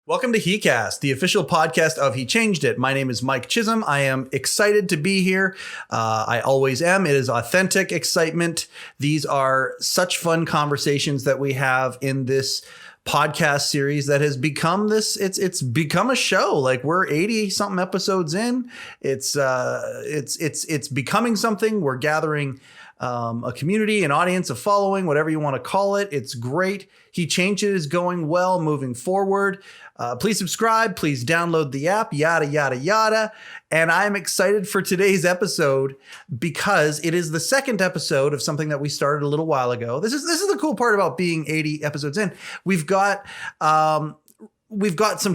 Welcome to heCast, the official podcast of HeChangedIt. My name is Mike Chisholm. I am excited to be here. I always am. It is authentic excitement. These are such fun conversations that we have in this podcast series that has become this. It's become a show. Like, we're 80 something episodes in. It's becoming something. We're gathering a community, an audience, a following, whatever you want to call it. It's great. HeChangedIt is going well, moving forward. Please subscribe. Please download the app, yada, yada, yada. And I'm excited for today's episode because it is the second episode of something that we started a little while ago. This is the cool part about being 80 episodes in. We've got some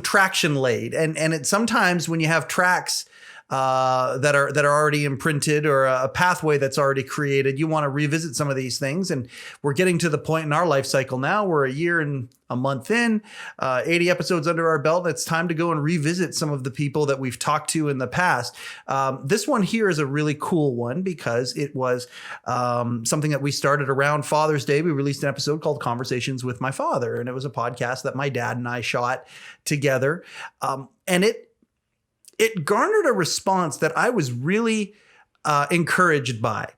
traction laid, and it's sometimes when you have tracks that are already imprinted, or a pathway that's already created, you want to revisit some of these things. And we're getting to the point in our life cycle now. We're a year and a month in, 80 episodes under our belt. It's time to go and revisit some of the people that we've talked to in the past. This one here is a really cool one because it was something that we started around Father's Day. We released an episode called Conversations with My Father, and it was a podcast that my dad and I shot together. And it garnered a response that I was really encouraged by.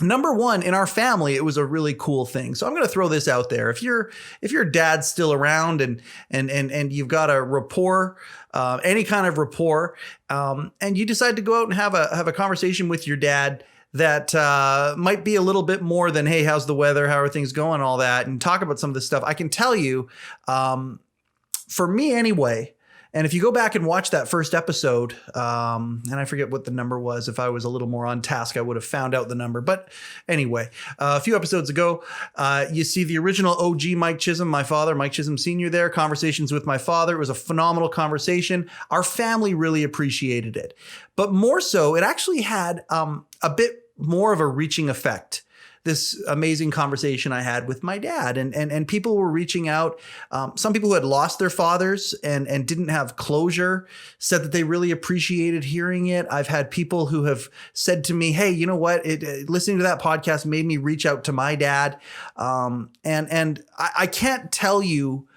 Number one, in our family, it was a really cool thing. So I'm going to throw this out there. If your dad's still around and you've got a rapport, any kind of rapport, and you decide to go out and have a conversation with your dad that might be a little bit more than, hey, how's the weather? How are things going? All that, and talk about some of this stuff. I can tell you, for me anyway. And if you go back and watch that first episode, and I forget what the number was, if I was a little more on task, I would have found out the number. But anyway, a few episodes ago, you see the original OG Mike Chisholm, my father, Mike Chisholm Sr. there, Conversations with My Father. It was a phenomenal conversation. Our family really appreciated it. But more so, it actually had a bit more of a reaching effect. This amazing conversation I had with my dad, and people were reaching out. Some people who had lost their fathers and didn't have closure said that they really appreciated hearing it. I've had people who have said to me, hey, you know what? Listening to that podcast made me reach out to my dad. And I can't tell you,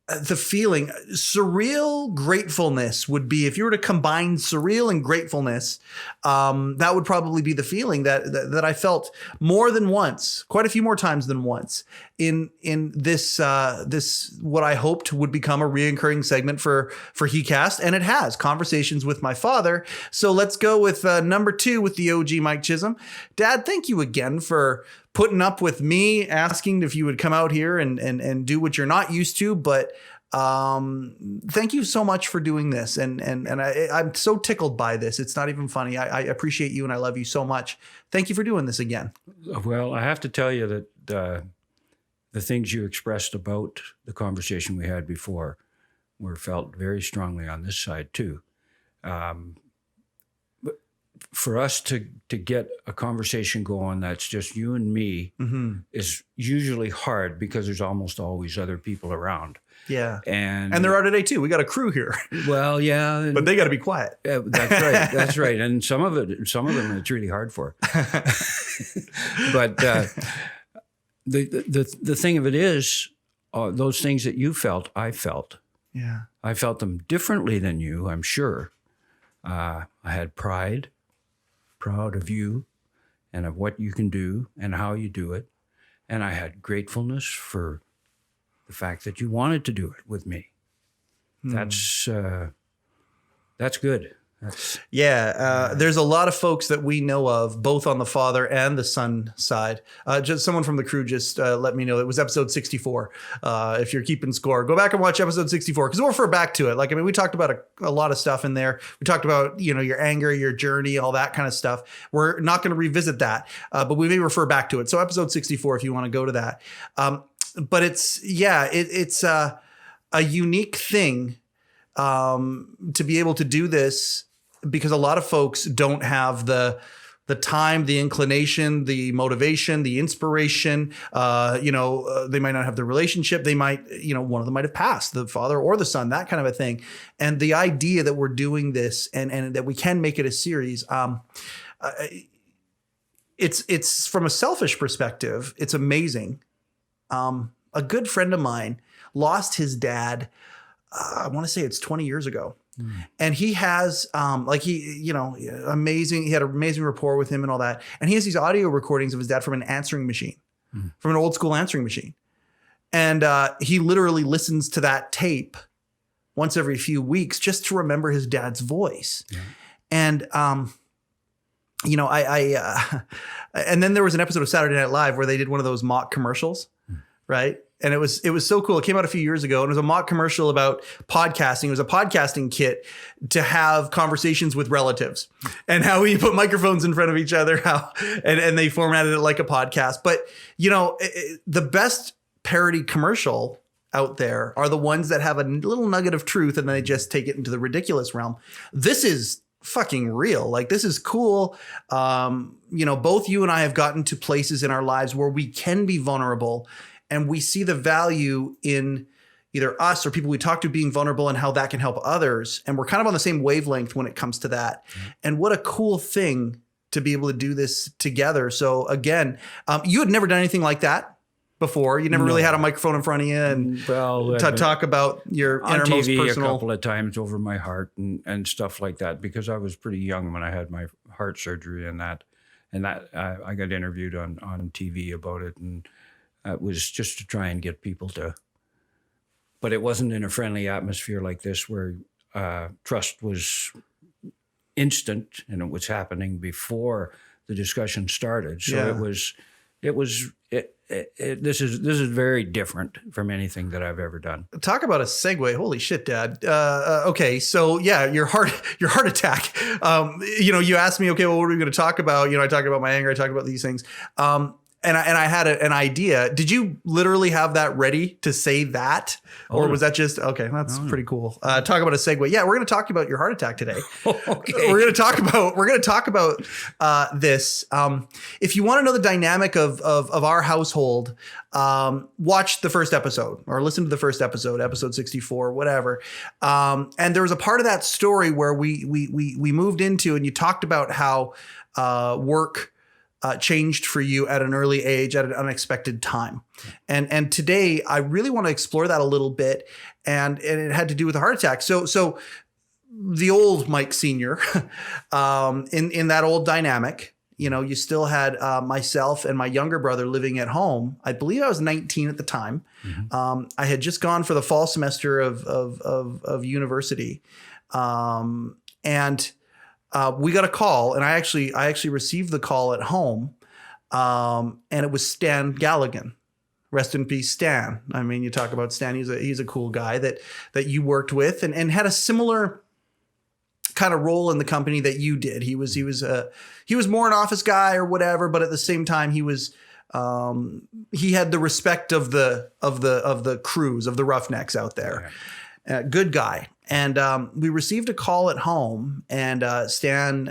the feeling, surreal gratefulness would be, if you were to combine surreal and gratefulness, that would probably be the feeling that I felt more than once, quite a few more times than once in this what I hoped would become a reoccurring segment for heCast, and it has, Conversations with My Father. So let's go with number 2 with the OG Mike Chisholm. Dad, thank you again for putting up with me asking if you would come out here and do what you're not used to, but thank you so much for doing this. And I'm so tickled by this. It's not even funny. I appreciate you and I love you so much. Thank you for doing this again. Well, I have to tell you that the things you expressed about the conversation we had before were felt very strongly on this side too. But for us to get a conversation going that's just you and me is usually hard because there's almost always other people around. Yeah. And there are today too. We got a crew here. Well, yeah. But they got to be quiet. Yeah, that's right. That's right. And some of them it's really hard for. But the thing of it is, those things that you felt, I felt. Yeah. I felt them differently than you, I'm sure. I had proud of you and of what you can do and how you do it. And I had gratefulness for the fact that you wanted to do it with me. That's good. There's a lot of folks that we know of, both on the father and the son side. Just someone from the crew just let me know it was episode 64. If you're keeping score, go back and watch episode 64 because we'll refer back to it. Like, I mean, we talked about a lot of stuff in there. We talked about, your anger, your journey, all that kind of stuff. We're not going to revisit that, but we may refer back to it. So episode 64, if you want to go to that. But it's a unique thing to be able to do this, because a lot of folks don't have the time, the inclination, the motivation, the inspiration. They might not have the relationship. They might, one of them might have passed, the father or the son, that kind of a thing. And the idea that we're doing this and that we can make it a series, it's from a selfish perspective, it's amazing. a good friend of mine lost his dad. I want to say it's 20 years ago. And he has, amazing. He had an amazing rapport with him and all that. And he has these audio recordings of his dad from an answering machine, from an old school answering machine. And he literally listens to that tape once every few weeks just to remember his dad's voice. Yeah. And, and then there was an episode of Saturday Night Live where they did one of those mock commercials, right? And it was so cool. It came out a few years ago, and it was a mock commercial about podcasting. It was a podcasting kit to have conversations with relatives, and how we put microphones in front of each other, and they formatted it like a podcast. But the best parody commercial out there are the ones that have a little nugget of truth, and then they just take it into the ridiculous realm. This is fucking real. Like, this is cool. Both you and I have gotten to places in our lives where we can be vulnerable. And we see the value in either us or people we talk to being vulnerable and how that can help others. And we're kind of on the same wavelength when it comes to that. Mm-hmm. And what a cool thing to be able to do this together. So again, you had never done anything like that before. You never really had a microphone in front of you and talk about your innermost TV personal. A couple of times over my heart and stuff like that, because I was pretty young when I had my heart surgery and that I got interviewed on TV about it, and it was just to try and get people to, but it wasn't in a friendly atmosphere like this where trust was instant and it was happening before the discussion started. So this is very different from anything that I've ever done. Talk about a segue. Holy shit, Dad. Okay. So yeah, your heart attack. You asked me, okay, well, what are we going to talk about? I talked about my anger. I talked about these things. And I had an idea. Did you literally have that ready to say that? Or was that just, okay, that's pretty cool. Talk about a segue. Yeah, we're going to talk about your heart attack today. Okay. We're going to talk about this. If you want to know the dynamic of our household, watch the first episode or listen to the first episode 64, whatever. And there was a part of that story where we moved into, and you talked about how work changed for you at an early age, at an unexpected time. And today I really want to explore that a little bit. And it had to do with the heart attack. So the old Mike Sr., in that old dynamic, you still had myself and my younger brother living at home. I believe I was 19 at the time. Mm-hmm. I had just gone for the fall semester of university. We got a call, and I actually received the call at home, and it was Stan Galligan. Rest in peace, Stan. I mean, you talk about Stan; he's a cool guy that you worked with, and had a similar kind of role in the company that you did. He was more an office guy or whatever, but at the same time, he had the respect of the crews, of the roughnecks out there. Yeah. Good guy. And we received a call at home, and Stan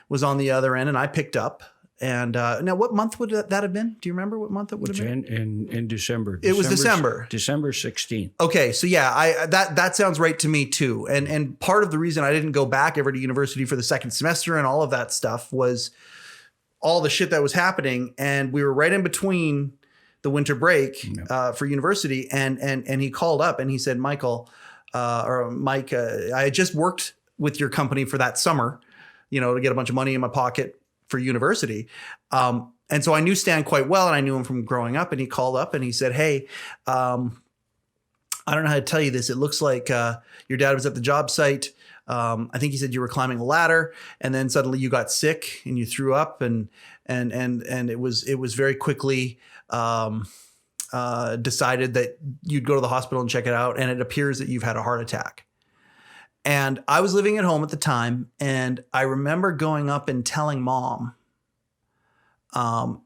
was on the other end, and I picked up. And now, what month would that have been? Do you remember what month it would have been? In December. It was December. December 16th. Okay, so yeah, that sounds right to me too. And part of the reason I didn't go back ever to university for the second semester and all of that stuff was all the shit that was happening, and we were right in between the winter break for university, and he called up and he said, Mike, I had just worked with your company for that summer, to get a bunch of money in my pocket for university. And so I knew Stan quite well, and I knew him from growing up, and he called up and he said, hey, I don't know how to tell you this. It looks like your dad was at the job site. I think he said you were climbing a ladder, and then suddenly you got sick and you threw up, and it was very quickly decided that you'd go to the hospital and check it out, and it appears that you've had a heart attack. And I was living at home at the time, and I remember going up and telling Mom. And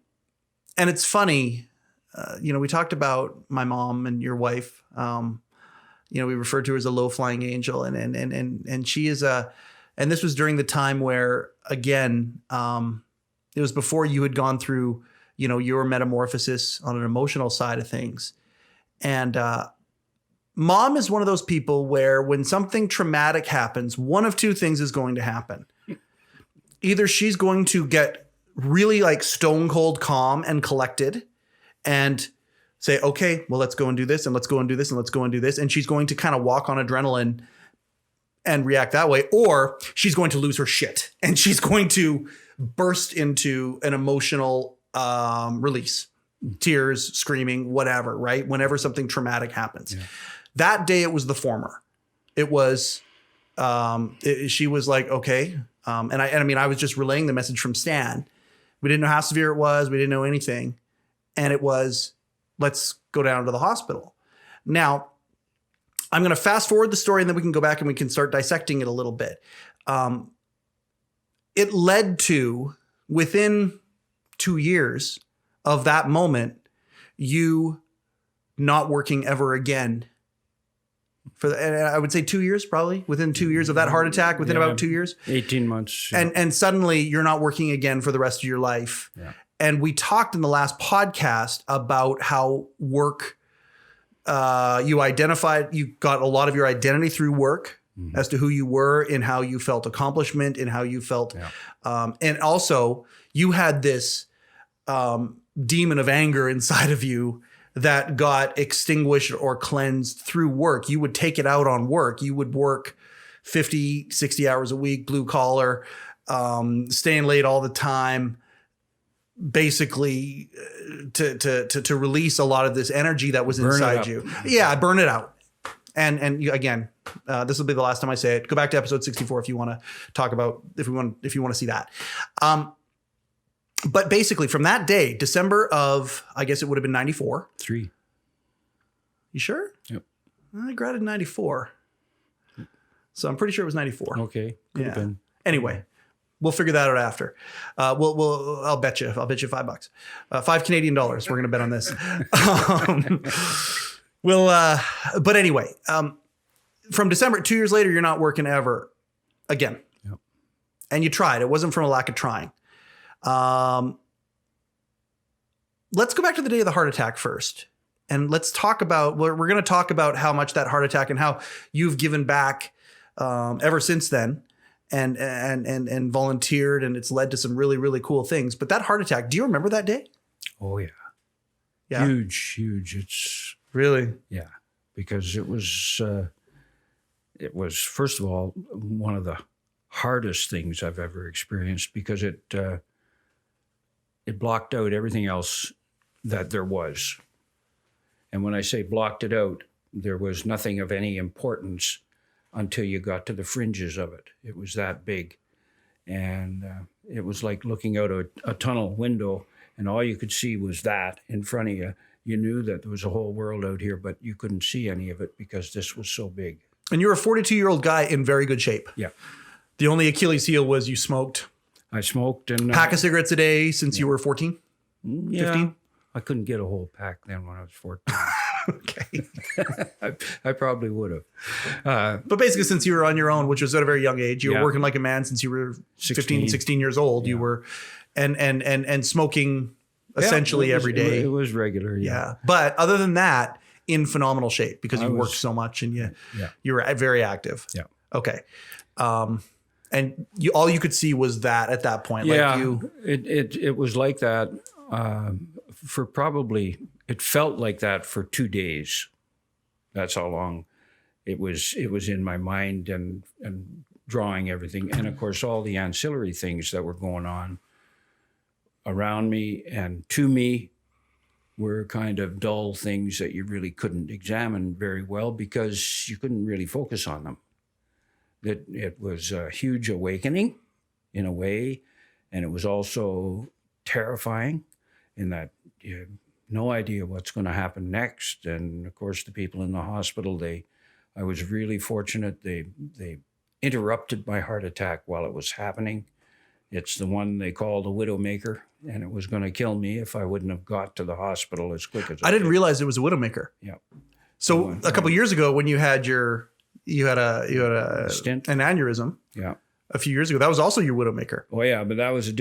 it's funny, we talked about my mom and your wife. We referred to her as a low-flying angel, and she is and this was during the time where, again, it was before you had gone through, your metamorphosis on an emotional side of things. And Mom is one of those people where when something traumatic happens, one of two things is going to happen. Either she's going to get really like stone cold calm and collected and say, okay, well, let's go and do this, and let's go and do this, and let's go and do this. And she's going to kind of walk on adrenaline and react that way, or she's going to lose her shit and she's going to burst into an emotional release, tears, screaming, whatever, right? Whenever something traumatic happens. Yeah. That day, it was the former. It was, she was like, okay. I was just relaying the message from Stan. We didn't know how severe it was. We didn't know anything. And it was, let's go down to the hospital. Now, I'm going to fast forward the story and then we can go back and we can start dissecting it a little bit. It led to, within 2 years of that moment, you not working ever again. And I would say 2 years, probably within 2 years of that heart attack, within about 2 years, 18 months. Yeah. And suddenly you're not working again for the rest of your life. Yeah. And we talked in the last podcast about how work, you got a lot of your identity through work, as to who you were and how you felt accomplishment and how you felt. Yeah. And also you had this demon of anger inside of you that got extinguished or cleansed through work. You would take it out on work. You would work 50, 60 hours a week, blue collar, staying late all the time, basically to release a lot of this energy that was inside you. Yeah, burn it out. And again, this will be the last time I say it. Go back to episode 64 if you want to talk about, if you want to see that. But basically from that day, December of, I guess it would have been 94. 3. You sure? Yep. I graduated in 94. So I'm pretty sure it was 94. Okay. Could have been. Anyway, we'll figure that out after. I'll bet you $5. $5 Canadian. We're going to bet on this. But anyway, from December, 2 years later, you're not working ever again. Yep. And you tried. It wasn't from a lack of trying. Let's go back to the day of the heart attack first. And let's talk about, we're going to talk about how much that heart attack and how you've given back ever since then and volunteered, and it's led to some really, really cool things. But that heart attack, do you remember that day? Oh, yeah. Yeah. Huge. It's really, yeah, because it was first of all, one of the hardest things I've ever experienced, because it blocked out everything else that there was. And when I say blocked it out, there was nothing of any importance until you got to the fringes of it. It was that big. And it was like looking out a tunnel window, and all you could see was that in front of you. You knew that there was a whole world out here, but you couldn't see any of it because this was so big. And you're a 42-year-old guy in very good shape. Yeah. The only Achilles heel was you smoked. I smoked and pack of cigarettes a day since you were 14? Yeah. 15? I couldn't get a whole pack then when I was 14. Okay. I probably would have. But basically, since you were on your own, which was at a very young age, you were working like a man since you were 15, 16 years old. Yeah. You were, and smoking essentially every day. It was regular. Yeah. But other than that, in phenomenal shape because you worked so much and you were very active. Yeah. Okay. And all you could see was that at that point. Yeah. Like it was like that for probably, it felt like that for 2 days. That's how long it was in my mind and drawing everything. And of course, all the ancillary things that were going on around me and to me were kind of dull things that you really couldn't examine very well because you couldn't really focus on them. That it was a huge awakening in a way, and it was also terrifying in that you had no idea what's going to happen next. And of course, the people in the hospital, I was really fortunate. They interrupted my heart attack while it was happening. It's the one they called a widowmaker, and it was going to kill me if I wouldn't have got to the hospital as quick as I didn't realize it was a widowmaker. Yeah. So a couple of years ago, when you had you had a stent, an aneurysm. Yeah. A few years ago, that was also your widowmaker. Oh yeah, but that was a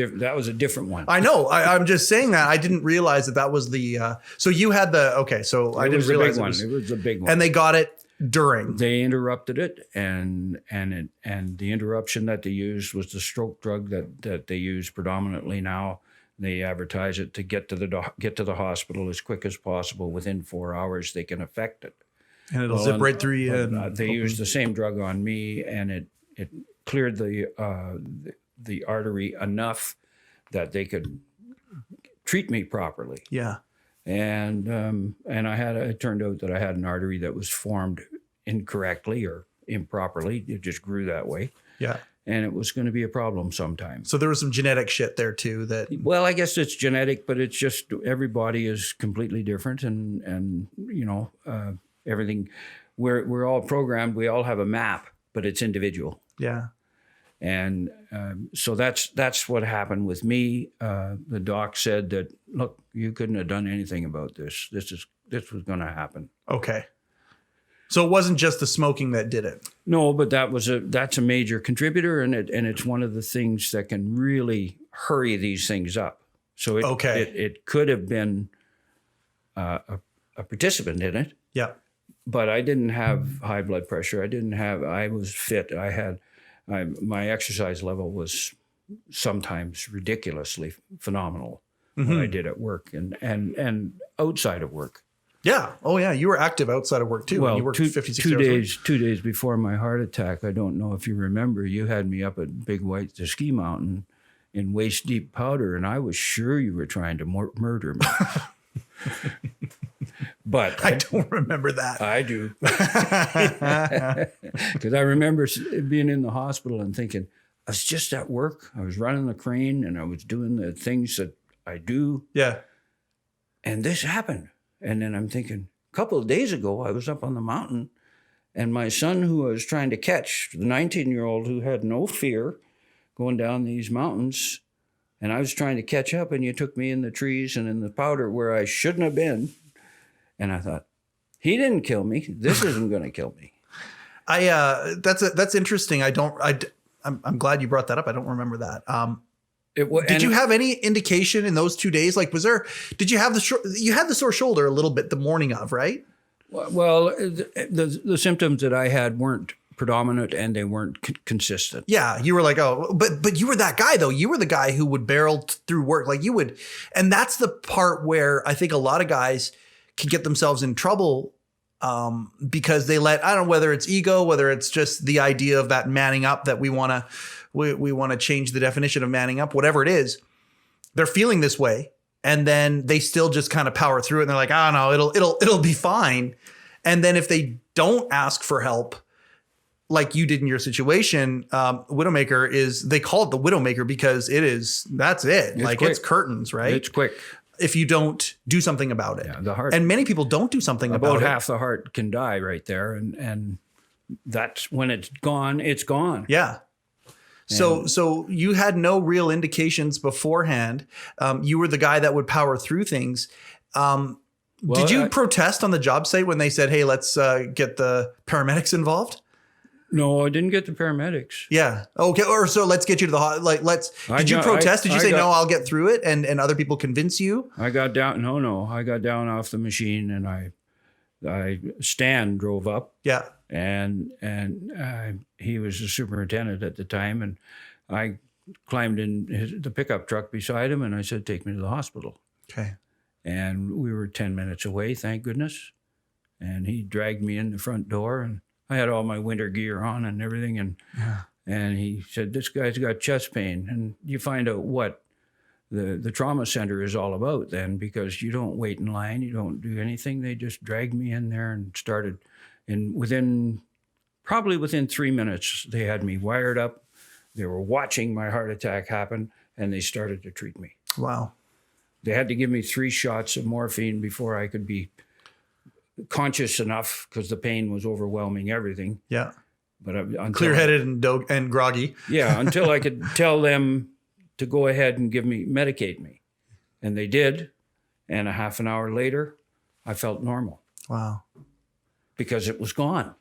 different one. I know. I'm just saying that I didn't realize that was the. So you had the So I didn't realize it was a big one. And they got it during. They interrupted it, and the interruption that they used was the stroke drug that they use predominantly now. They advertise it to get to the hospital as quick as possible. Within 4 hours, they can affect it. And it'll zip right through you. They used the same drug on me, and it cleared the artery enough that they could treat me properly. Yeah. And it turned out that I had an artery that was formed incorrectly or improperly. It just grew that way. Yeah. And it was going to be a problem sometime. So there was some genetic shit there too Well, I guess it's genetic, but it's just every body is completely different, and everything. We're all programmed. We all have a map, but it's individual. Yeah. And so that's what happened with me. The doc said that, look, you couldn't have done anything about this. This was going to happen. Okay. So it wasn't just the smoking that did it. No, but that's a major contributor, and it's one of the things that can really hurry these things up. So it could have been a participant in it. Yeah. But I didn't have high blood pressure. I was fit. My exercise level was sometimes ridiculously phenomenal. What I did at work and outside of work. Yeah. Oh, yeah. You were active outside of work too. Well, you worked 56 hours. 2 days before my heart attack, I don't know if you remember, you had me up at Big White, the ski mountain, in waist deep powder, and I was sure you were trying to murder me. But I don't remember that. I do. Because I remember being in the hospital and thinking, I was just at work. I was running the crane and I was doing the things that I do. Yeah. And this happened. And then I'm thinking, a couple of days ago, I was up on the mountain and my son, who I was trying to catch, the 19-year-old who had no fear going down these mountains, and I was trying to catch up, and you took me in the trees and in the powder where I shouldn't have been. And I thought, he didn't kill me. This isn't going to kill me. That's interesting. I'm glad you brought that up. I don't remember that. Did you have any indication in those 2 days? Like, did you have you had the sore shoulder a little bit the morning of, right? Well, the symptoms that I had weren't predominant and they weren't consistent. Yeah. You were like, oh, but you were that guy though. You were the guy who would barrel through work. Like you would. And that's the part where I think a lot of guys can get themselves in trouble because they I don't know whether it's ego, whether it's just the idea of that manning up that we want to change the definition of manning up, whatever it is, they're feeling this way. And then they still just kind of power through it. And they're like, oh no, it'll be fine. And then if they don't ask for help, like you did in your situation, Widowmaker they call it the Widowmaker because that's it. It's like quick. It's curtains, right? It's quick. If you don't do something about it. Yeah, the heart. And many people don't do something about it. About half the heart can die right there. And that's when it's gone, it's gone. Yeah. So you had no real indications beforehand. You were the guy that would power through things. Did you protest on the job site when they said, hey, let's get the paramedics involved? No, I didn't get the paramedics. Yeah. Okay. Or so let's get you to the did you protest? Did you say, no, I'll get through it? And other people convince you? I got down. No. I got down off the machine and Stan drove up. Yeah. And he was the superintendent at the time. And I climbed in the pickup truck beside him and I said, take me to the hospital. Okay. And we were 10 minutes away, thank goodness. And he dragged me in the front door and I had all my winter gear on and everything. And he said, this guy's got chest pain. And you find out what the trauma center is all about then, because you don't wait in line. You don't do anything. They just dragged me in there and started. And probably within 3 minutes, they had me wired up. They were watching my heart attack happen and they started to treat me. Wow. They had to give me 3 shots of morphine before I could be conscious enough because the pain was overwhelming everything. Yeah. But clear-headed and groggy. Yeah, until I could tell them to go ahead and medicate me. And they did. And a half an hour later, I felt normal. Wow. Because it was gone.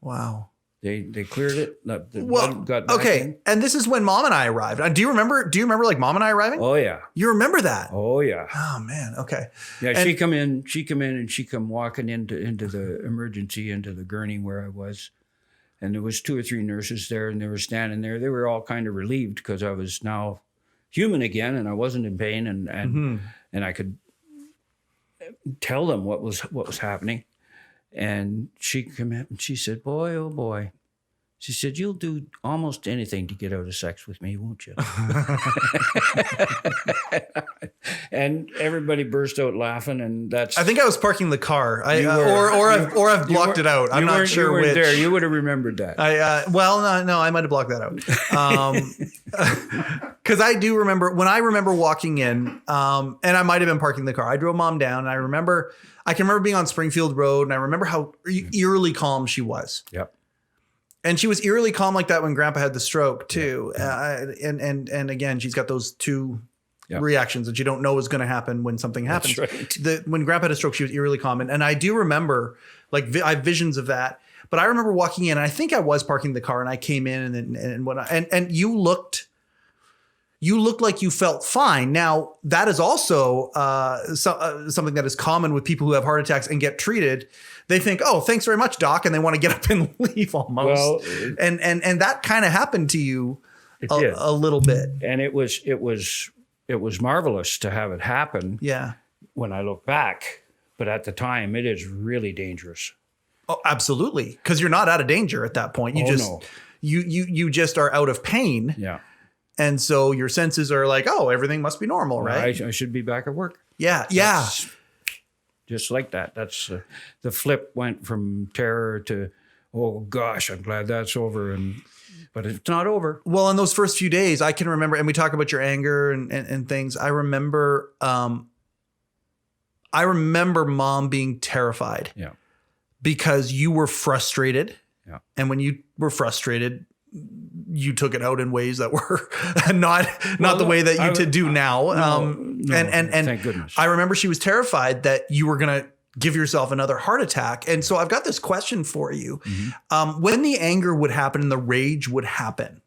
Wow. They cleared it. The blood got back in. And this is when Mom and I arrived. Do you remember like Mom and I arriving? Oh yeah. You remember that? Oh yeah. Oh man. Okay. Yeah, and she come in and she come walking into the emergency, into the gurney where I was. And there was 2 or 3 nurses there and they were standing there. They were all kind of relieved because I was now human again, and I wasn't in pain, and I could tell them what was happening. And she came in and she said, "Boy, oh boy." She said, "You'll do almost anything to get out of sex with me, won't you?" And everybody burst out laughing, and that's. I think I was parking the car, I've blocked it out. I'm not sure which. There, you would have remembered that. No, I might have blocked that out. Because I do remember when I remember walking in, and I might have been parking the car. I drove Mom down, and I can remember being on Springfield Road, and I remember how eerily calm she was. Yep. And she was eerily calm like that when Grandpa had the stroke too. And again, she's got those two reactions that you don't know is going to happen when something happens. That's right. When Grandpa had a stroke, she was eerily calm. And I do remember, like, I have visions of that. But I remember walking in, and I think I was parking the car, and I came in and you looked like you felt fine. Now, that is also something that is common with people who have heart attacks and get treated. They think, "Oh, thanks very much, doc," and they want to get up and leave almost. Well, and that kind of happened to you a little bit. And it was marvelous to have it happen. Yeah. When I look back, but at the time, it is really dangerous. Oh, absolutely, because you're not out of danger at that point. You just are out of pain. Yeah. And so your senses are like, "Oh, everything must be normal, right? I should be back at work." Yeah. That's just like that. That's the flip went from terror to, "Oh gosh, I'm glad that's over." But it's not over. Well, in those first few days, I can remember, and we talk about your anger and things. I remember Mom being terrified. Yeah. Because you were frustrated. Yeah. And when you were frustrated, you took it out in ways that were not the way that you do now. No, and thank goodness. I remember she was terrified that you were going to give yourself another heart attack. And so I've got this question for you. Mm-hmm. When the anger would happen and the rage would happen,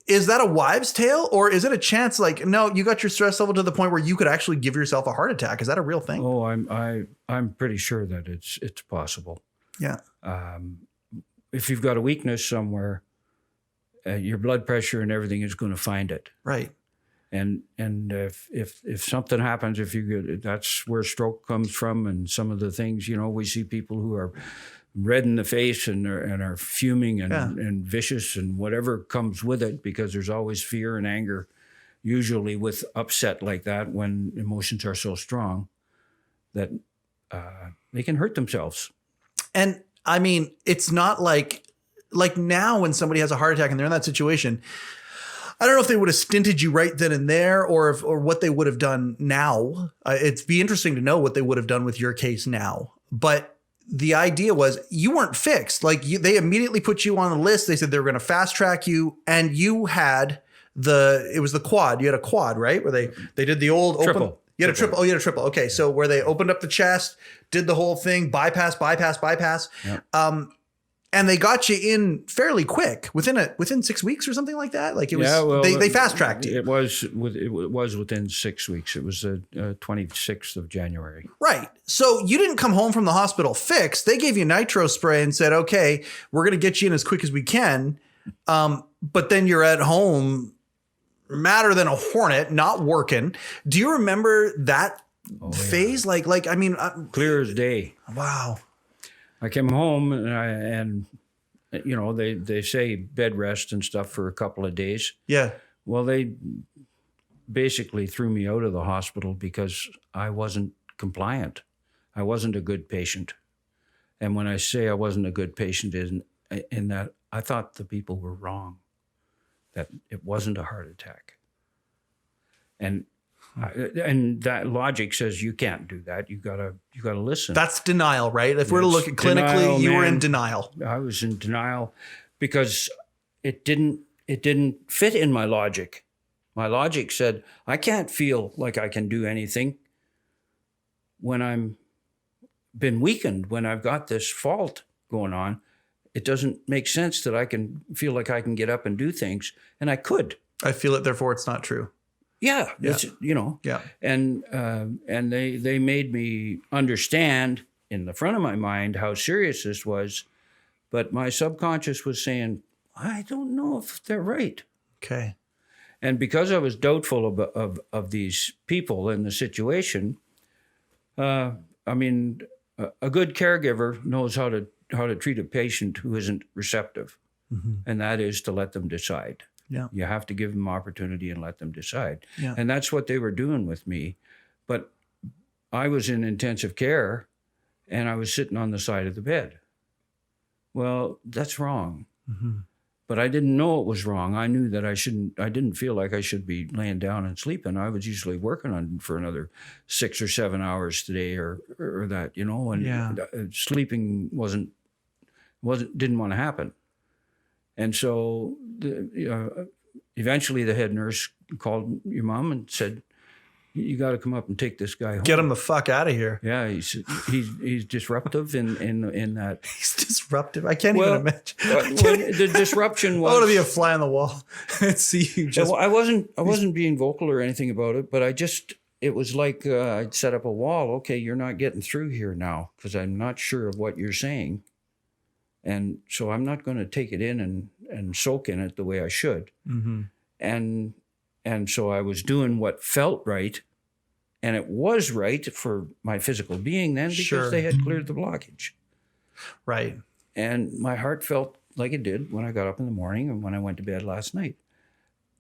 is that a wives' tale, or is it a chance like, no, you got your stress level to the point where you could actually give yourself a heart attack? Is that a real thing? Oh, I'm pretty sure that it's possible. Yeah. If you've got a weakness somewhere, your blood pressure and everything is going to find it. Right. And if something happens, that's where stroke comes from, and some of the things, we see people who are red in the face and are fuming and vicious and whatever comes with it, because there's always fear and anger, usually with upset like that, when emotions are so strong that they can hurt themselves. And I mean, it's not like now when somebody has a heart attack and they're in that situation, I don't know if they would have stinted you right then and there, or what they would have done now. It'd be interesting to know what they would have done with your case now. But the idea was you weren't fixed. Like they immediately put you on the list. They said they were going to fast track you, and you had it was the quad. You had a quad, right? Where they did the old triple. Open. You had a triple. Oh, you had a triple. Okay. So where they opened up the chest, did the whole thing, bypass. Yep. And they got you in fairly quick within 6 weeks or something like that. Like it was, they fast tracked you. It was within 6 weeks. It was the 26th of January. Right. So you didn't come home from the hospital fixed. They gave you nitro spray and said, "Okay, we're going to get you in as quick as we can." But then you're at home, madder than a hornet, not working. Do you remember that phase? Yeah. Like I mean, clear as day. Wow. I came home and they say bed rest and stuff for a couple of days. Yeah. Well, they basically threw me out of the hospital because I wasn't compliant. I wasn't a good patient. And when I say I wasn't a good patient, in that I thought the people were wrong, that it wasn't a heart attack. And that logic says you can't do that. You gotta listen. That's denial, right? If we're to look at clinically, you were in denial. I was in denial because it didn't fit in my logic. My logic said I can't feel like I can do anything when I'm been weakened, when I've got this fault going on. It doesn't make sense that I can feel like I can get up and do things, and I could. I feel it, therefore it's not true. Yeah. Yeah. And they made me understand in the front of my mind how serious this was, but my subconscious was saying, I don't know if they're right. Okay. And because I was doubtful of these people in the situation, I mean, a good caregiver knows how to treat a patient who isn't receptive, and that is to let them decide. Yeah. You have to give them opportunity and let them decide. Yeah. And that's what they were doing with me. But I was in intensive care, and I was sitting on the side of the bed. Well, that's wrong. But I didn't know it was wrong. I knew that I didn't feel like I should be laying down and sleeping. I was usually working on for another 6 or 7 hours today or that, you know, and sleeping didn't want to happen. And so eventually the head nurse called your mom and said, you got to come up and take this guy home. Get him the fuck out of here. Yeah, he's disruptive in that. He's disruptive. I can't even imagine. The disruption was. I want to be a fly on the wall and see you just. Well, I wasn't being vocal or anything about it, but it was like I'd set up a wall. Okay, you're not getting through here now because I'm not sure of what you're saying, and so I'm not going to take it in and soak in it the way I should. And so I was doing what felt right, and it was right for my physical being then because they had cleared the blockage. Right. And my heart felt like it did when I got up in the morning and when I went to bed last night.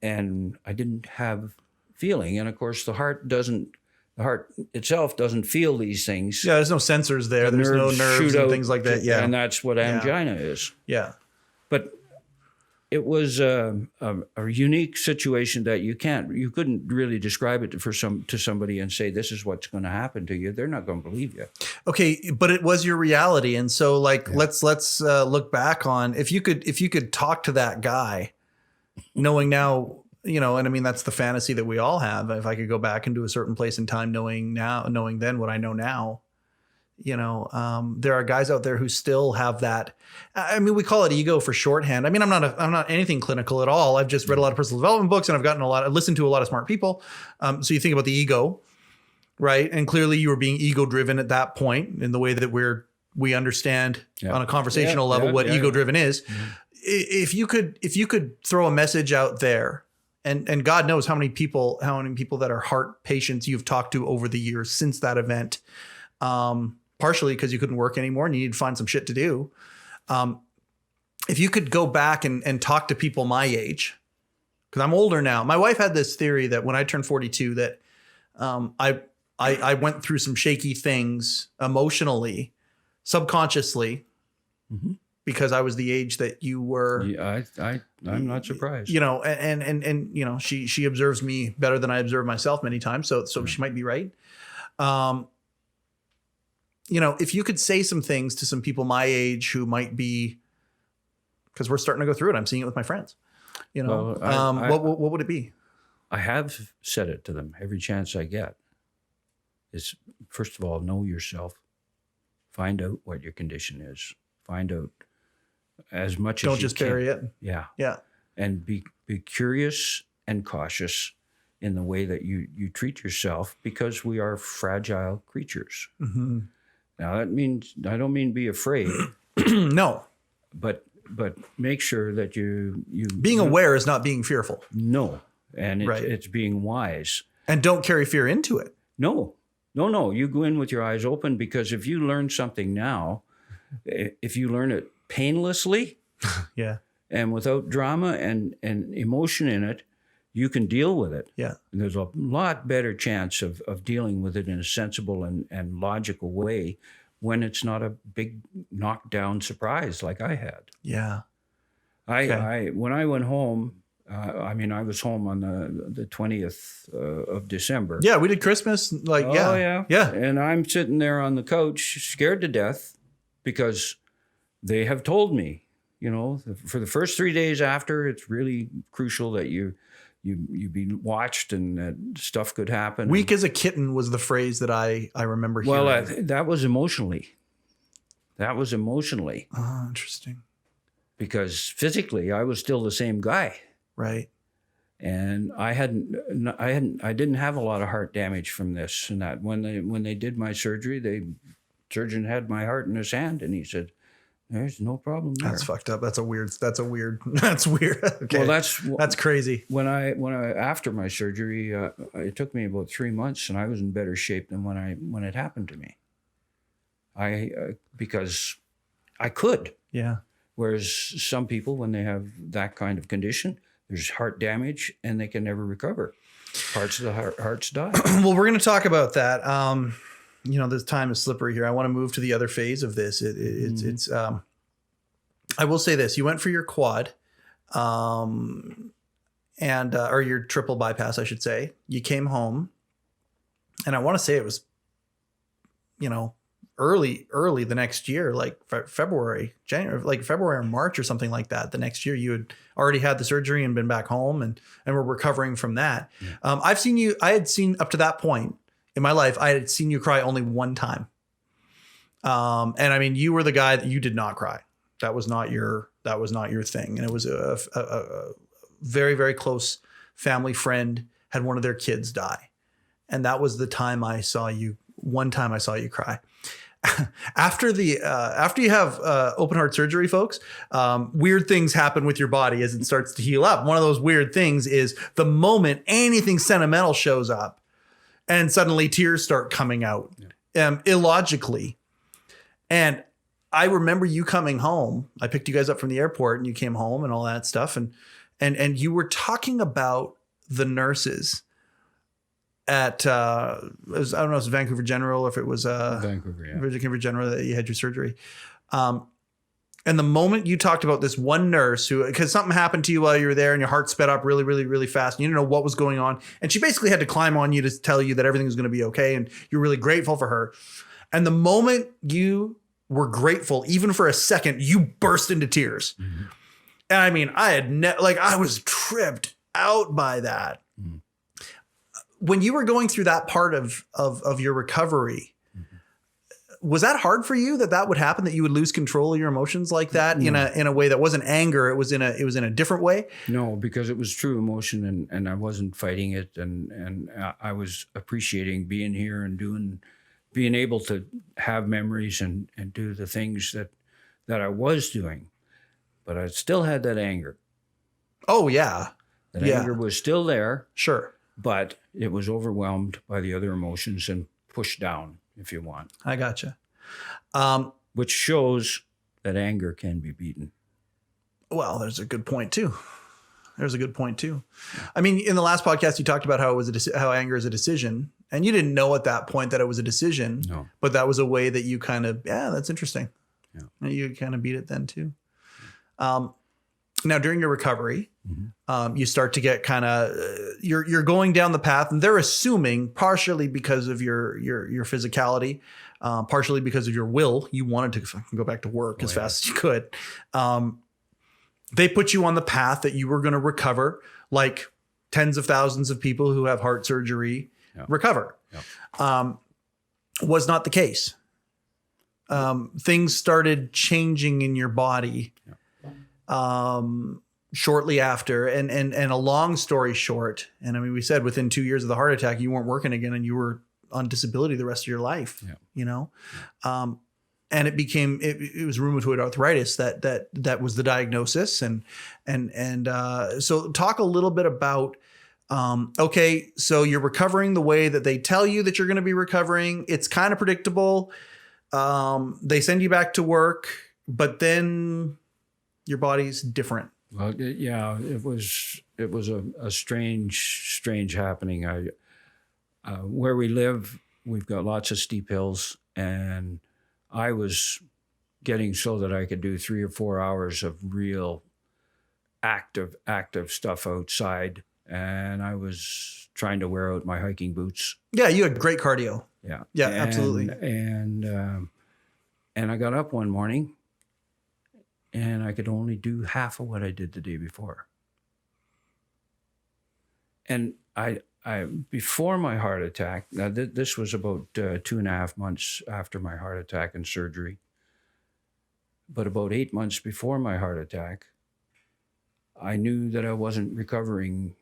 And I didn't have feeling. And of course, the heart itself doesn't feel these things. Yeah, there's no sensors there. There's no nerves and things like that. Yeah. And that's what angina is. Yeah. But it was a unique situation that you couldn't really describe it to somebody and say, this is what's going to happen to you. They're not going to believe you. Okay. But it was your reality. And so let's look back on, if you could talk to that guy knowing now, you know, and I mean, that's the fantasy that we all have. If I could go back into a certain place in time, knowing then what I know now, you know, there are guys out there who still have that. I mean, we call it ego for shorthand. I mean, I'm not anything clinical at all. I've just read a lot of personal development books and I've listened to a lot of smart people. So you think about the ego, right? And clearly you were being ego driven at that point in the way that we understand on a conversational level what ego driven is. If you could throw a message out there, and God knows how many people that are heart patients you've talked to over the years since that event, partially because you couldn't work anymore and you need to find some shit to do. If you could go back and talk to people my age, because I'm older now. My wife had this theory that when I turned 42 that I went through some shaky things emotionally, subconsciously, because I was the age that you were. Yeah, I'm not surprised. You know, and you know, she observes me better than I observe myself many times. So she might be right. You know, if you could say some things to some people my age who might be, because we're starting to go through it. I'm seeing it with my friends. You know, what would it be? I have said it to them every chance I get. Is first of all, know yourself. Find out what your condition is. Find out as much as you can. Don't just bury it. Yeah. Yeah. And be curious and cautious in the way that you treat yourself, because we are fragile creatures. Now that means, I don't mean be afraid. No. But make sure that you being aware is not being fearful. No. And it's being wise. And don't carry fear into it. No. You go in with your eyes open, because if you learn something now, if you learn it painlessly and without drama and emotion in it, you can deal with it. Yeah. And there's a lot better chance of dealing with it in a sensible and logical way when it's not a big knockdown surprise like I had. Yeah. When I went home, I was home on the 20th of December. Yeah, we did Christmas. Yeah. And I'm sitting there on the couch, scared to death, because they have told me, you know, for the first 3 days after, it's really crucial that you be watched and that stuff could happen. Weak as a kitten was the phrase that I remember hearing. Well, that was emotionally. Oh, interesting. Because physically, I was still the same guy. Right. And I didn't have a lot of heart damage from this and that. When they did my surgery, the surgeon had my heart in his hand and he said, There's no problem there. That's fucked up. That's weird. Okay. Well, that's crazy. When I after my surgery, it took me about 3 months, and I was in better shape than when it happened to me. Because I could. Yeah. Whereas some people, when they have that kind of condition, there's heart damage and they can never recover. Parts of the hearts die. Well, we're going to talk about that. This time is slippery here. I want to move to the other phase of this. It's I will say this: you went for your quad, or your triple bypass, I should say. You came home, and I want to say it was, early the next year, like February or March or something like that. The next year you had already had the surgery and been back home and were recovering from that. Yeah. I had seen up to that point in my life, I had seen you cry only one time. And I mean, you were the guy that you did not cry. That was not your thing. And it was a very, very close family friend had one of their kids die. And that was the time one time I saw you cry. After you have open heart surgery, folks, weird things happen with your body as it starts to heal up. One of those weird things is the moment anything sentimental shows up and suddenly tears start coming out illogically. And I remember you coming home. I picked you guys up from the airport and you came home and all that stuff. And you were talking about the nurses at I don't know if it was Vancouver General or if it was Vancouver General that you had your surgery. And the moment you talked about this one nurse because something happened to you while you were there and your heart sped up really, really, really fast and you didn't know what was going on. And she basically had to climb on you to tell you that everything was going to be okay. And you're really grateful for her. And the moment you were grateful, even for a second, you burst into tears. Mm-hmm. And I mean, I was tripped out by that. Mm-hmm. When you were going through that part of your recovery, was that hard for you that would happen, that you would lose control of your emotions like that in a way that wasn't anger? It was in a different way. No, because it was true emotion and I wasn't fighting it. And I was appreciating being here and being able to have memories and do the things that I was doing, but I still had that anger. Oh yeah. That anger was still there. Sure. But it was overwhelmed by the other emotions and pushed down, if you want. I gotcha. Which shows that anger can be beaten. Well, there's a good point too. I mean, in the last podcast, you talked about how anger is a decision, and you didn't know at that point that it was a decision. No. But that was a way that you kind of, that's interesting. Yeah. And you kind of beat it then too. Now, during your recovery, you start to get kind of you're going down the path, and they're assuming partially because of your physicality, partially because of your will. You wanted to fucking go back to work as fast as you could. They put you on the path that you were going to recover, like tens of thousands of people who have heart surgery recover. Yeah. Was not the case. Things started changing in your body. Yeah. Shortly after, and a long story short, and I mean, we said within 2 years of the heart attack, you weren't working again and you were on disability the rest of your life, and it became, it was rheumatoid arthritis that was the diagnosis. And so talk a little bit about, okay, so you're recovering the way that they tell you that you're going to be recovering. It's kind of predictable. They send you back to work, but then your body's different. Well, yeah, it was a strange happening. Where we live, we've got lots of steep hills, and I was getting so that I could do 3 or 4 hours of real active stuff outside, and I was trying to wear out my hiking boots. Yeah, you had great cardio. Yeah, absolutely. And I got up one morning, and I could only do half of what I did the day before. And I before my heart attack, now this was about 2.5 months after my heart attack and surgery, but about 8 months before my heart attack, I knew that I wasn't recovering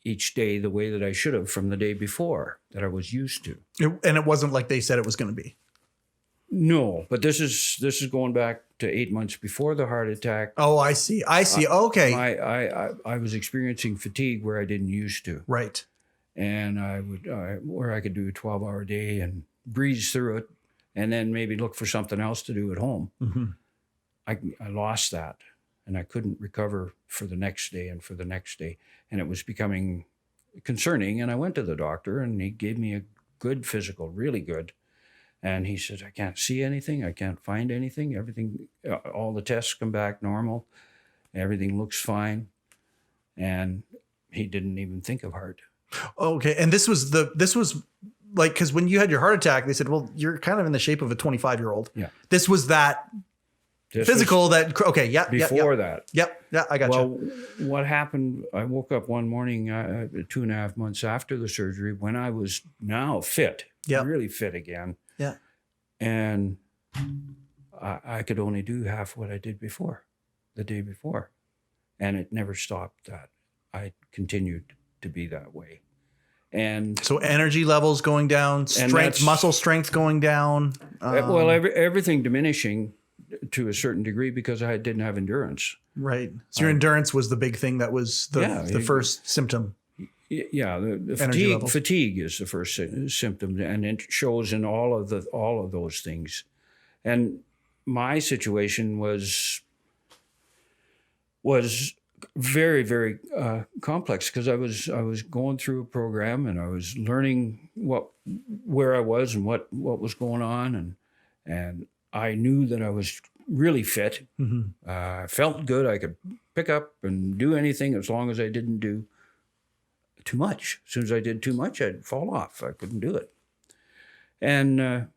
each day the way that I should have from the day before that I was used to. And it wasn't like they said it was going to be. No, but this is going back to 8 months before the heart attack, Oh, I see. Okay. I was experiencing fatigue where I didn't used to. Right. And where I could do a 12-hour day and breeze through it and then maybe look for something else to do at home. Mm-hmm. I lost that, and I couldn't recover for the next day and for the next day. And it was becoming concerning. And I went to the doctor, and he gave me a good physical, really good. And he said, I can't see anything. I can't find anything. Everything, all the tests come back normal. Everything looks fine. And he didn't even think of heart. Okay. And this was like, because when you had your heart attack, they said, well, you're kind of in the shape of a 25-year-old. Yeah. This was that physical that, okay. Yeah. Before that. Yep. Yeah. I got Well, you. what happened, I woke up one morning 2.5 months after the surgery when I was now fit, really fit again. Yeah. And I could only do half what I did before, the day before. And it never stopped that. I continued to be that way. And so energy levels going down, strength, muscle strength going down. Everything diminishing to a certain degree because I didn't have endurance. Right. So your endurance was the big thing that was the first symptom. Yeah, the fatigue is the first symptom, and it shows in all of those things. And my situation was very, very complex because I was going through a program and I was learning where I was and what was going on, and I knew that I was really fit. Mm-hmm. I felt good. I could pick up and do anything as long as I didn't do too much. As soon as I did too much, I'd fall off. I couldn't do it. And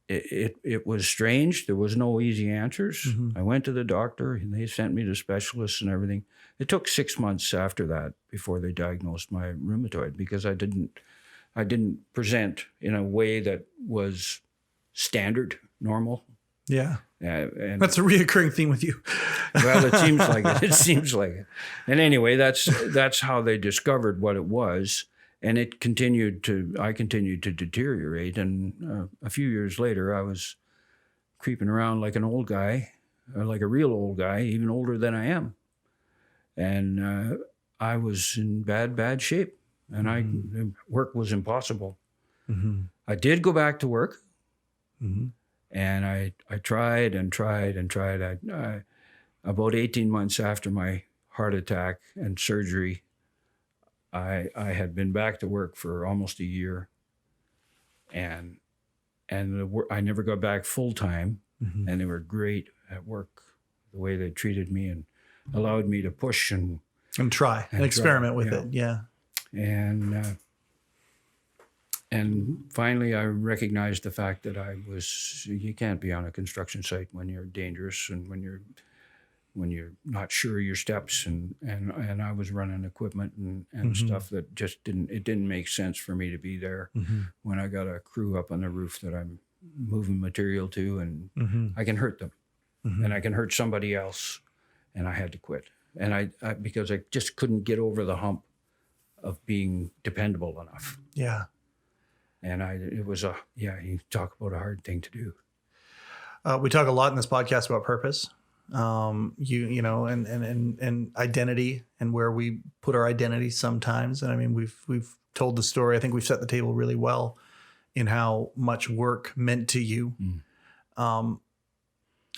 it was strange. There was no easy answers. Mm-hmm. I went to the doctor and they sent me to specialists and everything. It took 6 months after that before they diagnosed my rheumatoid because I didn't present in a way that was standard, normal. Yeah. And that's a reoccurring theme with you. Well, it seems like it. It seems like it. And anyway, that's how they discovered what it was. And I continued to deteriorate. And a few years later, I was creeping around like an old guy, like a real old guy, even older than I am. And I was in bad shape. And work was impossible. Mm-hmm. I did go back to work. Mm-hmm. And I tried and tried and tried. About 18 months after my heart attack and surgery, I had been back to work for almost a year, and I never got back full time. Mm-hmm. And they were great at work, the way they treated me and allowed me to push and try and experiment with it. Yeah, and finally, I recognized the fact that you can't be on a construction site when you're dangerous and when you're not sure of your steps. And I was running equipment and mm-hmm. stuff that just didn't make sense for me to be there mm-hmm. when I got a crew up on the roof that I'm moving material to, and mm-hmm. I can hurt them mm-hmm. and I can hurt somebody else. And I had to quit. And I because I just couldn't get over the hump of being dependable enough. Yeah. And you talk about a hard thing to do. We talk a lot in this podcast about purpose, and identity and where we put our identity sometimes. And I mean, we've told the story. I think we've set the table really well in how much work meant to you. Mm.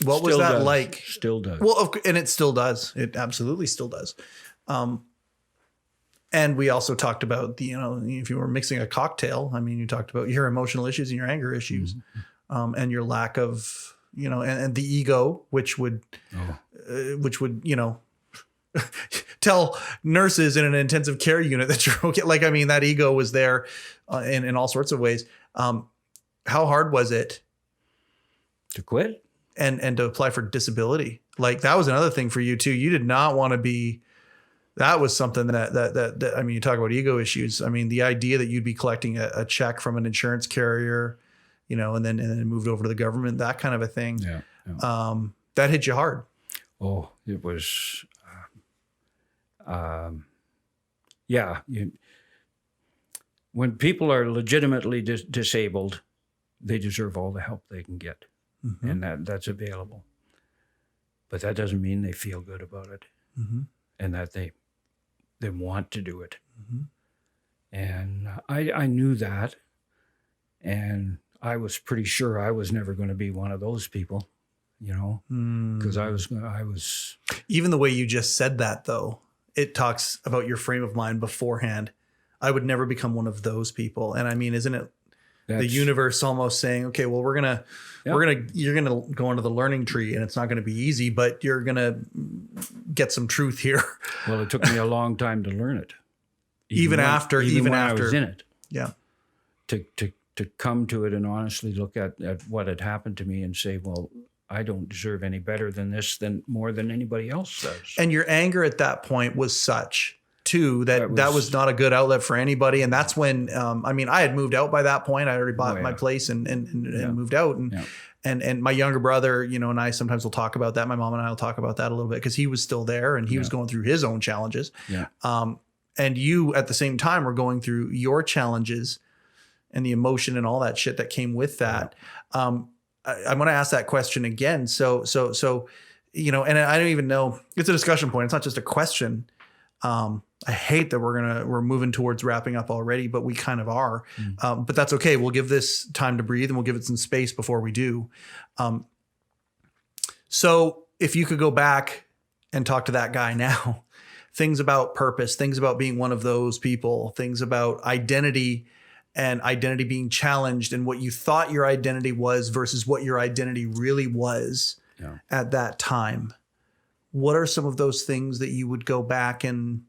What was that like? Still does. Well, and it still does. It absolutely still does. And we also talked about if you were mixing a cocktail, I mean, you talked about your emotional issues and your anger issues, mm-hmm. And your lack of, and the ego, which would tell nurses in an intensive care unit that you're okay. Like, I mean, that ego was there in all sorts of ways. How hard was it to quit and to apply for disability? Like, that was another thing for you too. You did not want to be. That was something that I mean, you talk about ego issues. I mean, the idea that you'd be collecting a check from an insurance carrier, and then moved over to the government, that kind of a thing. Yeah. That hit you hard. Oh, it was. When people are legitimately disabled, they deserve all the help they can get. and that's available. But that doesn't mean they feel good about it, and that they want to do it. And I knew that, and I was pretty sure I was never going to be one of those people, because I was. Even the way you just said that, though, it talks about your frame of mind beforehand. I would never become one of those people. And I mean, isn't it the universe almost saying, okay, well, you're going to go into the learning tree, and it's not going to be easy, but you're going to get some truth here. Well, it took me a long time to learn it. Even after I was in it. Yeah. To come to it and honestly look at what had happened to me and say, well, I don't deserve any better than this, more than anybody else does. And your anger at that point was such too that was not a good outlet for anybody. And that's when, I had moved out by that point. I already bought my place and moved out. And my younger brother, and I sometimes will talk about that. My mom and I will talk about that a little bit, because he was still there and he was going through his own challenges. Yeah. And you at the same time were going through your challenges and the emotion and all that shit that came with that. I'm going to ask that question again. So, and I don't even know, it's a discussion point. It's not just a question. I hate that we're moving towards wrapping up already, but we kind of are. But that's okay. We'll give this time to breathe, and we'll give it some space before we do. So if you could go back and talk to that guy now, things about purpose, things about being one of those people, things about identity and identity being challenged, and what you thought your identity was versus what your identity really was at that time. What are some of those things that you would go back and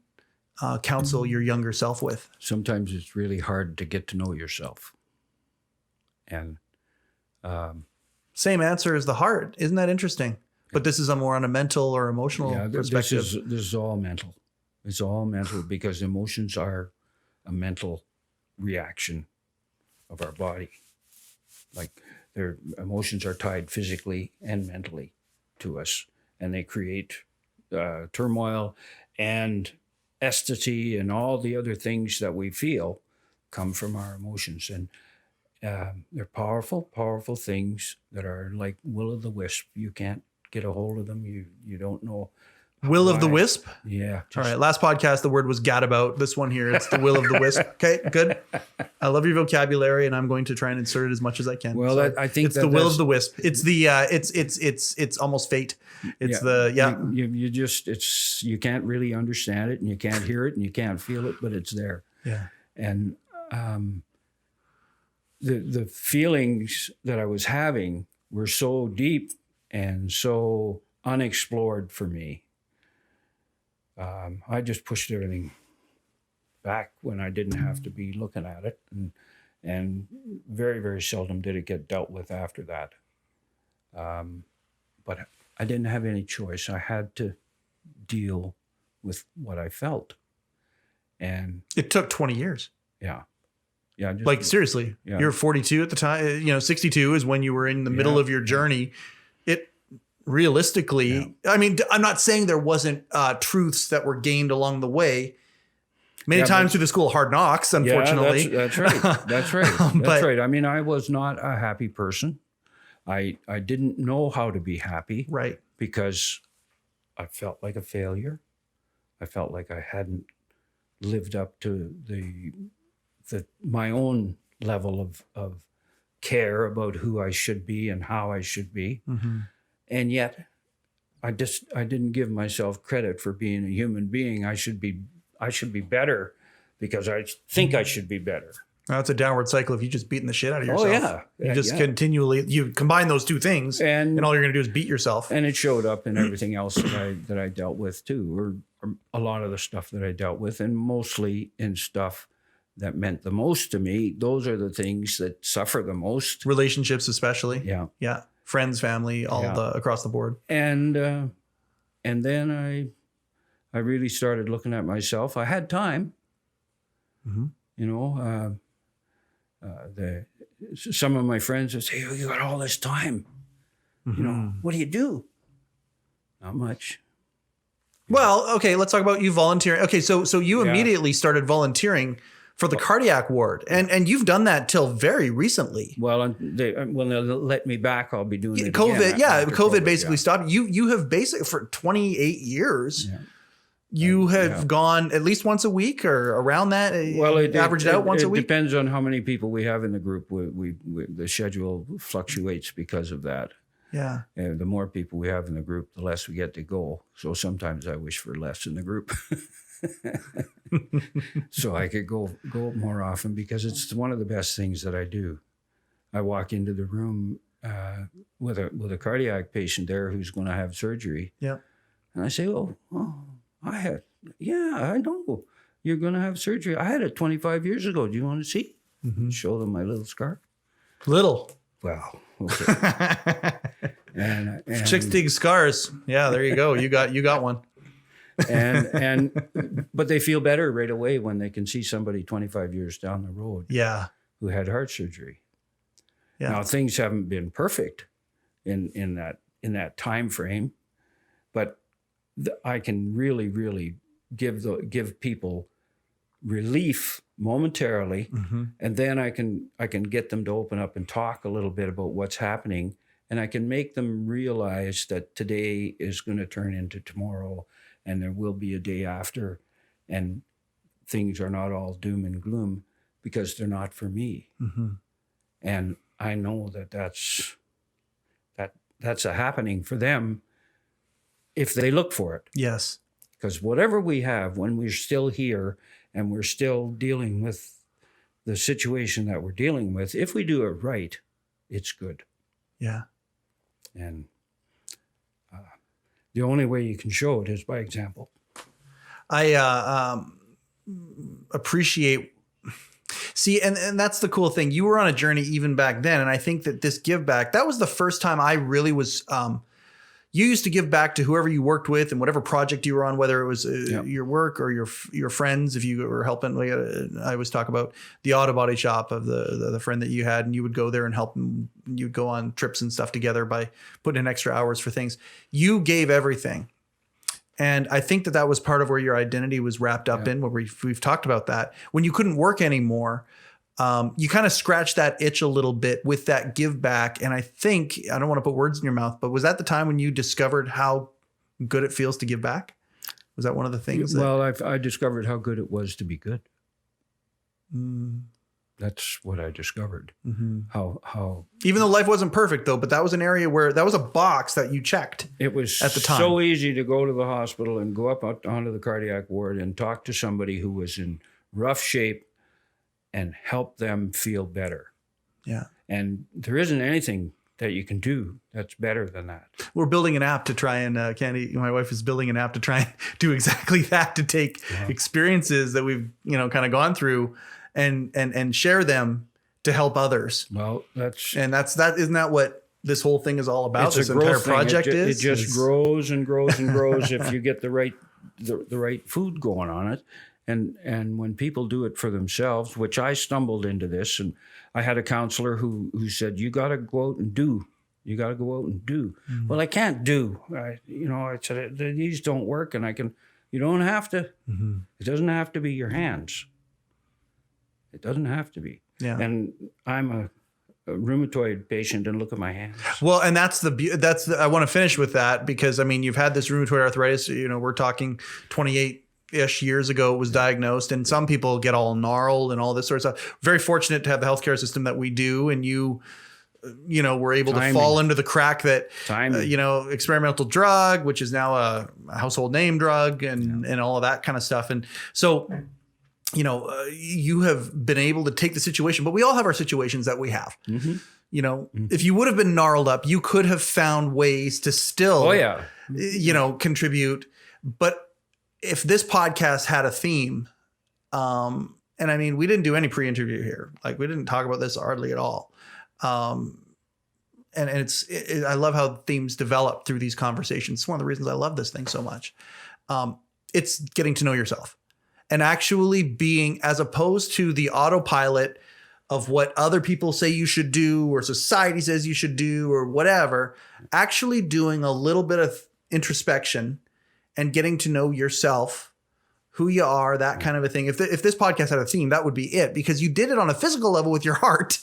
counsel your younger self with? Sometimes it's really hard to get to know yourself. And same answer as the heart. Isn't that interesting? But this is more on a mental or emotional perspective. This is all mental. It's all mental, because emotions are a mental reaction of our body. Like, their emotions are tied physically and mentally to us, and they create turmoil and ecstasy, and all the other things that we feel come from our emotions. And they're powerful, powerful things that are like will-o'-the-wisp. You can't get a hold of them. You don't know. Will of the wisp? Yeah. All right. Last podcast, the word was gadabout. This one here, it's the will of the wisp. Okay, good. I love your vocabulary, and I'm going to try and insert it as much as I can. Well, I think it's the will of the wisp. It's the it's almost fate. It's you can't really understand it, and you can't hear it, and you can't feel it, but it's there. Yeah. And the feelings that I was having were so deep and so unexplored for me. I just pushed everything back when I didn't have to be looking at it, and very, very seldom did it get dealt with after that. But I didn't have any choice. I had to deal with what I felt. And it took 20 years. Yeah. Like, seriously, you're 42 at the time, 62 is when you were in the middle of your journey. It realistically, I mean, I'm not saying there wasn't truths that were gained along the way. Many times through the school of hard knocks, unfortunately. Yeah, that's right. That's right. I mean, I was not a happy person. I didn't know how to be happy. Right. Because I felt like a failure. I felt like I hadn't lived up to my own level of care about who I should be and how I should be. Mm-hmm. And yet I didn't give myself credit for being a human being. I should be better because I think I should be better. Now, it's a downward cycle if you just beating the shit out of yourself. Oh, yeah. You just continually, you combine those two things, and all you're going to do is beat yourself. And it showed up in everything else that I dealt with too, or a lot of the stuff that I dealt with, and mostly in stuff that meant the most to me. Those are the things that suffer the most. Relationships especially. Yeah. Yeah. Friends, family, across the board. And then I really started looking at myself. I had time. Mm-hmm. Some of my friends would say, "Oh, you got all this time. Mm-hmm. What do you do?" Not much. Well, okay, let's talk about you volunteering. Okay, so you immediately started volunteering for the cardiac ward. And you've done that till very recently. Well, when they let me back, I'll be doing it COVID. again Yeah. after COVID basically yeah. stopped. You have basically for 28 years, you have gone at least once a week or around that. Well, averaged out once a week. It depends on how many people we have in the group. The schedule fluctuates because of that. Yeah. And the more people we have in the group, the less we get to go. So sometimes I wish for less in the group. So I could go more often, because it's one of the best things that I do. I walk into the room with a cardiac patient there who's going to have surgery. Yeah. And I say, I know you're going to have surgery. I had it 25 years ago. Do you want to see? Mm-hmm. Show them my little scar. Little. Well, okay. and chicks dig scars. Yeah, there you go. You got one. But they feel better right away when they can see somebody 25 years down the road. Yeah. Who had heart surgery. Yeah. Now things haven't been perfect in that time frame, but I can really give people relief momentarily, and then I can get them to open up and talk a little bit about what's happening, and I can make them realize that today is going to turn into tomorrow, and there will be a day after, and things are not all doom and gloom, because they're not for me. Mm-hmm. And I know that's a happening for them if they look for it. Yes. Because whatever we have, when we're still here and we're still dealing with the situation that we're dealing with, if we do it right, it's good. Yeah. And the only way you can show it is by example. I appreciate. See, and that's the cool thing. You were on a journey even back then. And I think that this give back, that was the first time I really was, you used to give back to whoever you worked with and whatever project you were on, whether it was your work or your friends. If you were helping, I always talk about the auto body shop of the friend that you had, and you would go there and help them. You'd go on trips and stuff together by putting in extra hours for things. You gave everything. And I think that was part of where your identity was wrapped up in, where we've talked about that. When you couldn't work anymore, you kind of scratched that itch a little bit with that give back. And I think, I don't want to put words in your mouth, but was that the time when you discovered how good it feels to give back? Was that one of the things? Well, I discovered how good it was to be good. That's what I discovered. Mm-hmm. How even though life wasn't perfect though, but that was an area where that was a box that you checked. It was at the time so easy to go to the hospital and go up onto the cardiac ward and talk to somebody who was in rough shape and help them feel better. Yeah. And there isn't anything that you can do that's better than that. We're building an app to try and Candy, my wife is building an app to try and do exactly that, to take experiences that we've, kind of gone through and share them to help others. Well, isn't that what this whole thing is all about? This entire thing. Project it just grows and grows and grows if you get the right food going on it. And when people do it for themselves, which I stumbled into this, and I had a counselor who said, you got to go out and do. You got to go out and do. Mm-hmm. Well, I can't do. I said, these don't work, and you don't have to. Mm-hmm. It doesn't have to be your hands. It doesn't have to be. Yeah. And I'm a rheumatoid patient, and look at my hands. Well, and I want to finish with that, because you've had this rheumatoid arthritis, we're talking 28-ish years ago it was diagnosed, and some people get all gnarled and all this sort of stuff. Very fortunate to have the healthcare system that we do, and you were able to fall into the crack that, experimental drug, which is now a household name drug, and all of that kind of stuff. And so, you have been able to take the situation, but we all have our situations that we have. Mm-hmm. If you would have been gnarled up, you could have found ways to still, contribute. But if this podcast had a theme, and we didn't do any pre-interview here. Like, we didn't talk about this hardly at all. And I love how themes develop through these conversations. It's one of the reasons I love this thing so much. It's getting to know yourself. And actually being, as opposed to the autopilot of what other people say you should do, or society says you should do, or whatever, actually doing a little bit of introspection and getting to know yourself, who you are, that kind of a thing. If this podcast had a theme, that would be it, because you did it on a physical level with your heart.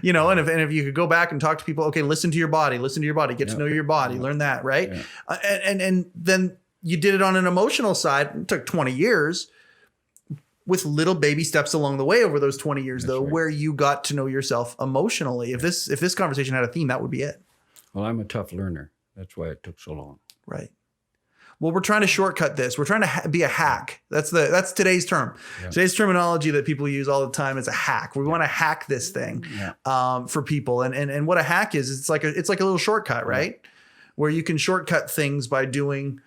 You know, and if you could go back and talk to people, okay, listen to your body, get to know your body, learn that, right? And then you did it on an emotional side. It took 20 years with little baby steps along the way over those 20 years, where you got to know yourself emotionally. If this conversation had a theme, that would be it. Well, I'm a tough learner. That's why it took so long. Right. Well, we're trying to shortcut this. We're trying to be a hack. That's today's term. Yeah. Today's terminology that people use all the time is a hack. We want to hack this thing for people. And what a hack is, it's like a little shortcut, right? Where you can shortcut things by doing,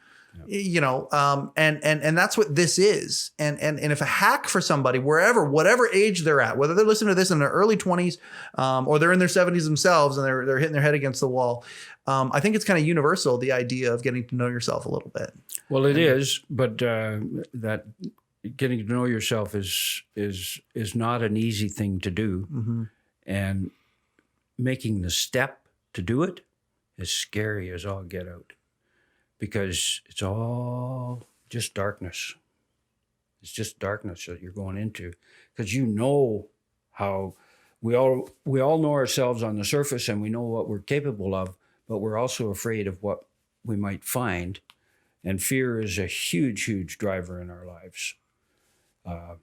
you know, and that's what this is. And if a hack for somebody, whatever age they're at, whether they're listening to this in their early 20s or they're in their 70s themselves and they're hitting their head against the wall, I think it's kind of universal, the idea of getting to know yourself a little bit. Well, it is, but that getting to know yourself is not an easy thing to do. Mm-hmm. And making the step to do it is scary as all get out, because it's all just darkness. It's just darkness that you're going into, because you know how we all know ourselves on the surface and we know what we're capable of, but we're also afraid of what we might find. And fear is a huge, huge driver in our lives.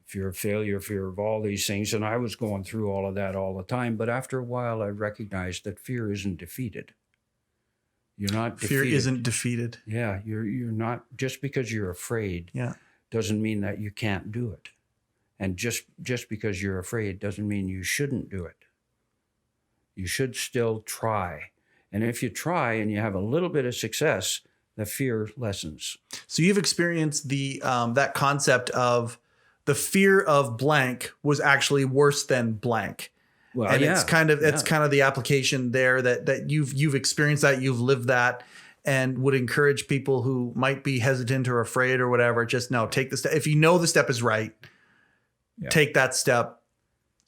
Fear of failure, fear of all these things. And I was going through all of that all the time. But after a while, I recognized that fear isn't defeated. You're not defeated. Fear isn't defeated. Yeah, you're not, just because you're afraid doesn't mean that you can't do it. And just because you're afraid doesn't mean you shouldn't do it. You should still try. And if you try and you have a little bit of success, the fear lessens. So you've experienced the that concept of the fear of blank was actually worse than blank. Well, and it's kind of the application there that you've experienced that, you've lived that, and would encourage people who might be hesitant or afraid or whatever, just take the step. If you know the step is right, take that step.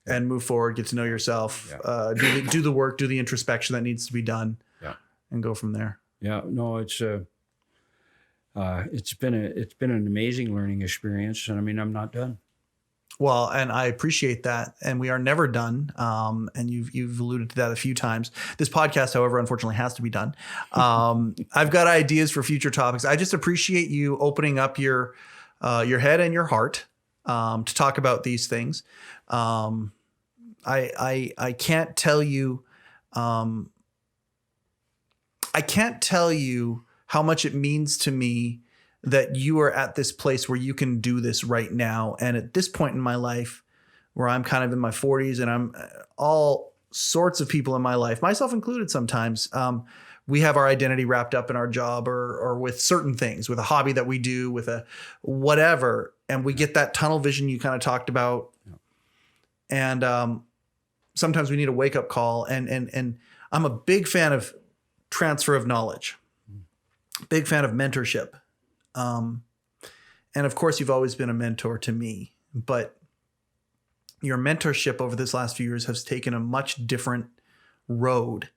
And move forward, get to know yourself, do the work, do the introspection that needs to be done, and go from there. Yeah, no, it's been an amazing learning experience, and I mean, I'm not done. Well, and I appreciate that, and we are never done. And you've alluded to that a few times. This podcast, however, unfortunately, has to be done. I've got ideas for future topics. I just appreciate you opening up your head and your heart to talk about these things. I can't tell you how much it means to me that you are at this place where you can do this right now. And at this point in my life, where I'm kind of in my 40s, and I'm all sorts of people in my life, myself included sometimes, we have our identity wrapped up in our job or with certain things, with a hobby that we do, with a whatever. And we get that tunnel vision you kind of talked about. And sometimes we need a wake up call. And I'm a big fan of transfer of knowledge, big fan of mentorship. And of course, you've always been a mentor to me, but your mentorship over this last few years has taken a much different road.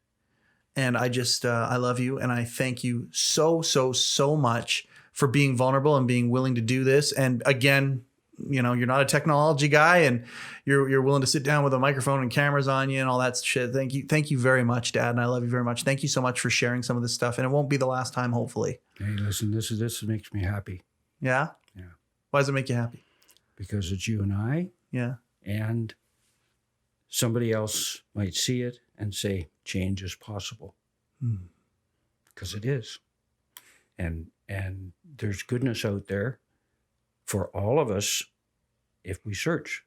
And I just, I love you. And I thank you so much for being vulnerable and being willing to do this. And again, you're not a technology guy, and you're willing to sit down with a microphone and cameras on you and all that shit. Thank you very much, Dad. And I love you very much. Thank you so much for sharing some of this stuff. And it won't be the last time, hopefully. Hey, listen, this makes me happy. Yeah? Yeah. Why does it make you happy? Because it's you and I. Yeah. And somebody else might see it and say, change is possible. Because it is. And there's goodness out there for all of us if we search.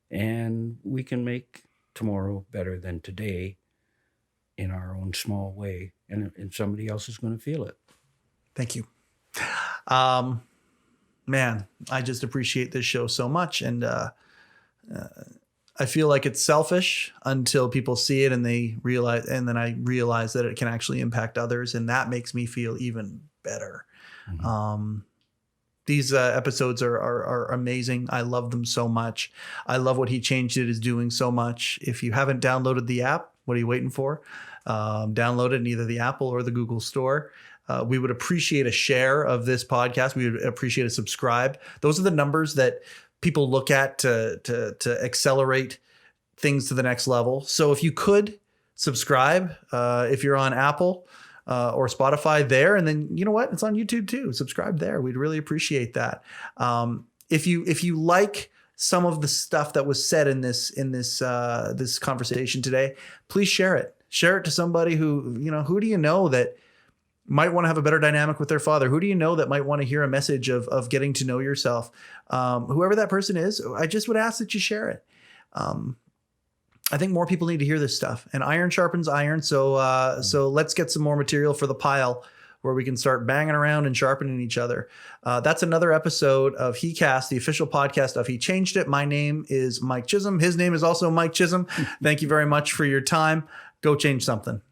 And we can make tomorrow better than today in our own small way. And somebody else is going to feel it. Thank you. Man, I just appreciate this show so much. And I feel like it's selfish until people see it and they realize, and then I realize that it can actually impact others. And that makes me feel even better. Mm-hmm. These episodes are amazing. I love them so much. I love what HeChangedIt is doing so much. If you haven't downloaded the app, what are you waiting for? Download it in either the Apple or the Google store. We would appreciate a share of this podcast. We would appreciate a subscribe. Those are the numbers that people look at to accelerate things to the next level. So if you could subscribe, if you're on Apple or Spotify there, and then you know what, it's on YouTube too. Subscribe there. We'd really appreciate that. If you like some of the stuff that was said in this conversation today, please share it. Share it to somebody who do you know that might want to have a better dynamic with their father? Who do you know that might want to hear a message of getting to know yourself? Whoever that person is, I just would ask that you share it. I think more people need to hear this stuff, and iron sharpens iron. So let's get some more material for the pile where we can start banging around and sharpening each other. That's another episode of heCast, the official podcast of He Changed It. My name is Mike Chisholm. His name is also Mike Chisholm. Thank you very much for your time. Go change something.